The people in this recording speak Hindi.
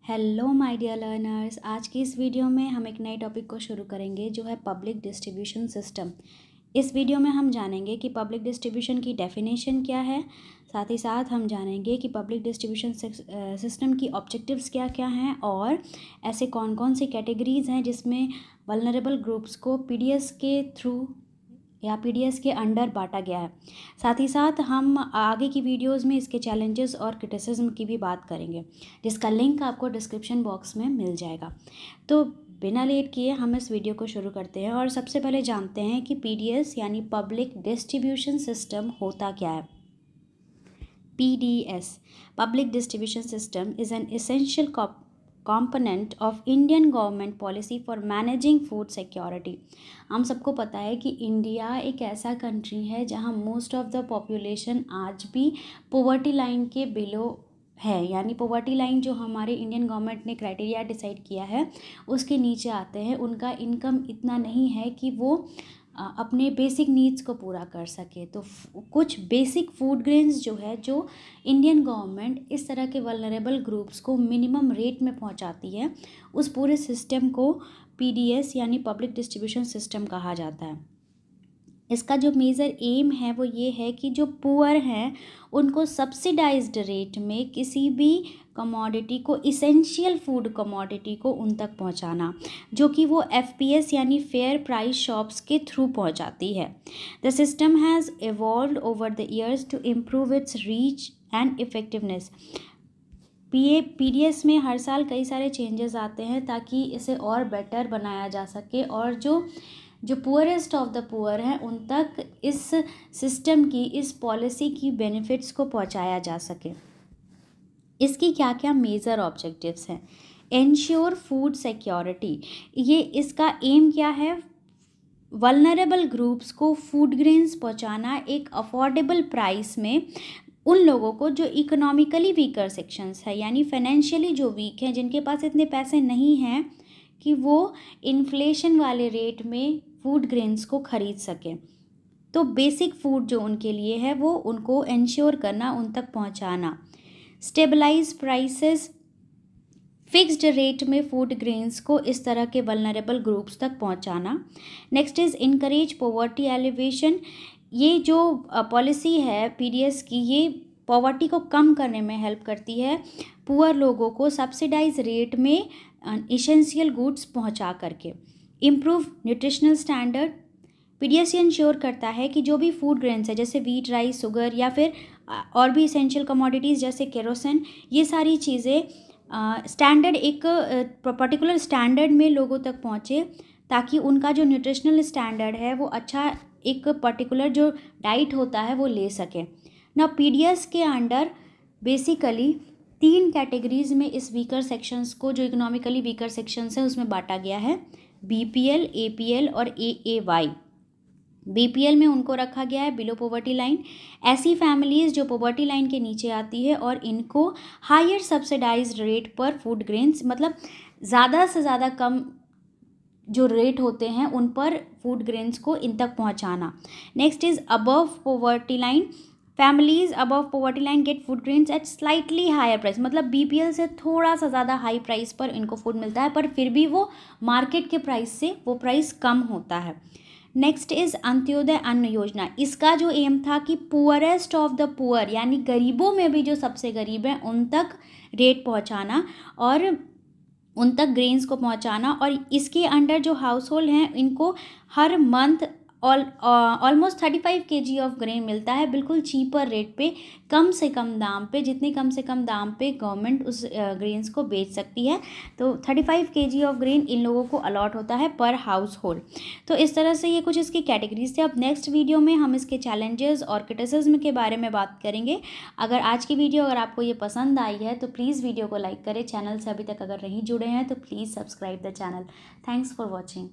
हेलो माय डियर लर्नर्स, आज की इस वीडियो में हम एक नए टॉपिक को शुरू करेंगे जो है पब्लिक डिस्ट्रीब्यूशन सिस्टम। इस वीडियो में हम जानेंगे कि पब्लिक डिस्ट्रीब्यूशन की डेफिनेशन क्या है। साथ ही साथ हम जानेंगे कि पब्लिक डिस्ट्रीब्यूशन सिस्टम की ऑब्जेक्टिव्स क्या क्या हैं और ऐसे कौन कौन सी कैटेगरीज़ हैं जिसमें वल्नरेबल ग्रुप्स को पीडीएस के थ्रू या पीडीएस के अंडर बांटा गया है। साथ ही साथ हम आगे की वीडियोस में इसके चैलेंजेस और क्रिटिसिज्म की भी बात करेंगे, जिसका लिंक आपको डिस्क्रिप्शन बॉक्स में मिल जाएगा। तो बिना लेट किए हम इस वीडियो को शुरू करते हैं और सबसे पहले जानते हैं कि पीडीएस यानी पब्लिक डिस्ट्रीब्यूशन सिस्टम होता क्या है। PDS, Public Distribution System, is an essential component of Indian government policy for managing food security। हम सबको पता है कि इंडिया एक ऐसा कंट्री है जहां मोस्ट ऑफ द पॉपुलेशन आज भी पॉवर्टी लाइन के बिलो है, यानी पॉवर्टी लाइन जो हमारे इंडियन गवर्नमेंट ने क्राइटेरिया डिसाइड किया है उसके नीचे आते हैं। उनका इनकम इतना नहीं है कि वो अपने बेसिक नीड्स को पूरा कर सके। तो कुछ बेसिक फूड ग्रेन्स जो है जो इंडियन गवर्नमेंट इस तरह के वल्नरेबल ग्रुप्स को मिनिमम रेट में पहुंचाती है, उस पूरे सिस्टम को पीडीएस यानी पब्लिक डिस्ट्रीब्यूशन सिस्टम कहा जाता है। इसका जो मेजर एम है वो ये है कि जो पुअर हैं उनको सब्सिडाइज्ड रेट में किसी भी कमोडिटी को, इसेंशियल फूड कमोडिटी को उन तक पहुंचाना, जो कि वो एफपीएस यानी फेयर प्राइस शॉप्स के थ्रू पहुंचाती है। The system has evolved over the years to improve its reach and effectiveness. PDS में हर साल कई सारे चेंजेस आते हैं ताकि इसे और बेटर बनाया जा सके और जो पुअरेस्ट ऑफ द पुअर हैं उन तक इस सिस्टम की, इस पॉलिसी की बेनिफिट्स को पहुंचाया जा सके। इसकी क्या क्या मेजर ऑब्जेक्टिव्स हैं। एंश्योर फूड सिक्योरिटी, ये इसका एम क्या है, वल्नरेबल ग्रुप्स को फूड ग्रेन्स पहुंचाना एक अफोर्डेबल प्राइस में उन लोगों को जो इकोनॉमिकली वीकर सेक्शंस है, यानी फाइनेंशियली जो वीक हैं, जिनके पास इतने पैसे नहीं हैं कि वो इन्फ्लेशन वाले रेट में फूड ग्रेन्स को ख़रीद सकें। तो बेसिक फूड जो उनके लिए है वो उनको इंश्योर करना, उन तक पहुंचाना। स्टेबलाइज प्राइसेस, फिक्स्ड रेट में फूड ग्रेन्स को इस तरह के वल्नरेबल ग्रुप्स तक पहुंचाना। Next is encourage poverty alleviation. ये जो पॉलिसी है पीडीएस की, ये पॉवर्टी को कम करने में हेल्प करती है, पुअर लोगों को सब्सिडाइज रेट में इसेंशियल गुड्स पहुंचा करके। Improve nutritional standard, PDS ensure करता है कि जो भी फूड ग्रेन्स है जैसे वीट, राइस, शुगर या फिर और भी इसेंशियल कमोडिटीज़ जैसे केरोसिन, ये सारी चीज़ें स्टैंडर्ड, एक पर्टिकुलर स्टैंडर्ड में लोगों तक पहुँचे ताकि उनका जो न्यूट्रिशनल स्टैंडर्ड है वो अच्छा, एक पर्टिकुलर जो डाइट होता है वो ले सके ना। पीडीएस के अंडर बेसिकली 3 कैटेगरीज में इस वीकर सेक्शंस को, जो इकोनॉमिकली वीकर सेक्शंस हैं, उसमें बांटा गया है। बीपीएल, एपीएल और एएवाई। बीपीएल में उनको रखा गया है बिलो पॉवर्टी लाइन, ऐसी फैमिलीज़ जो पॉवर्टी लाइन के नीचे आती है और इनको हायर सब्सिडाइज्ड रेट पर फूड ग्रेन्स, मतलब ज़्यादा से ज़्यादा कम जो रेट होते हैं उन पर फूड ग्रेन्स को इन तक पहुंचाना। Next is above poverty line, families above poverty line get food grains at slightly higher price, मतलब बीपीएल से थोड़ा सा ज़्यादा हाई प्राइस पर इनको फूड मिलता है, पर फिर भी वो मार्केट के प्राइस से वो प्राइस कम होता है। नेक्स्ट इज़ अंत्योदय अन्न योजना। इसका जो एम था कि पुअरेस्ट ऑफ द पुअर, यानी गरीबों में भी जो सबसे गरीब हैं उन तक रेट पहुँचाना और उन तक ग्रेन्स को पहुंचाना। और इसके अंडर जो हाउस होल्ड हैं इनको हर month almost 35 kg of grain मिलता है, बिल्कुल चीपर रेट पे, कम से कम दाम पे, जितने कम से कम दाम पे गवर्नमेंट उस ग्रेन्स को बेच सकती है। तो 35 kg ऑफ ग्रेन इन लोगों को अलॉट होता है पर हाउस होल्ड। तो इस तरह से ये कुछ इसकी कैटेगरीज थे। अब नेक्स्ट वीडियो में हम इसके चैलेंजेस और क्रिटिसिज्म के बारे में बात करेंगे। अगर आज की वीडियो अगर आपको ये पसंद आई है तो प्लीज़ वीडियो को लाइक करें। चैनल से अभी तक अगर नहीं जुड़े हैं तो please subscribe the channel. Thanks for watching.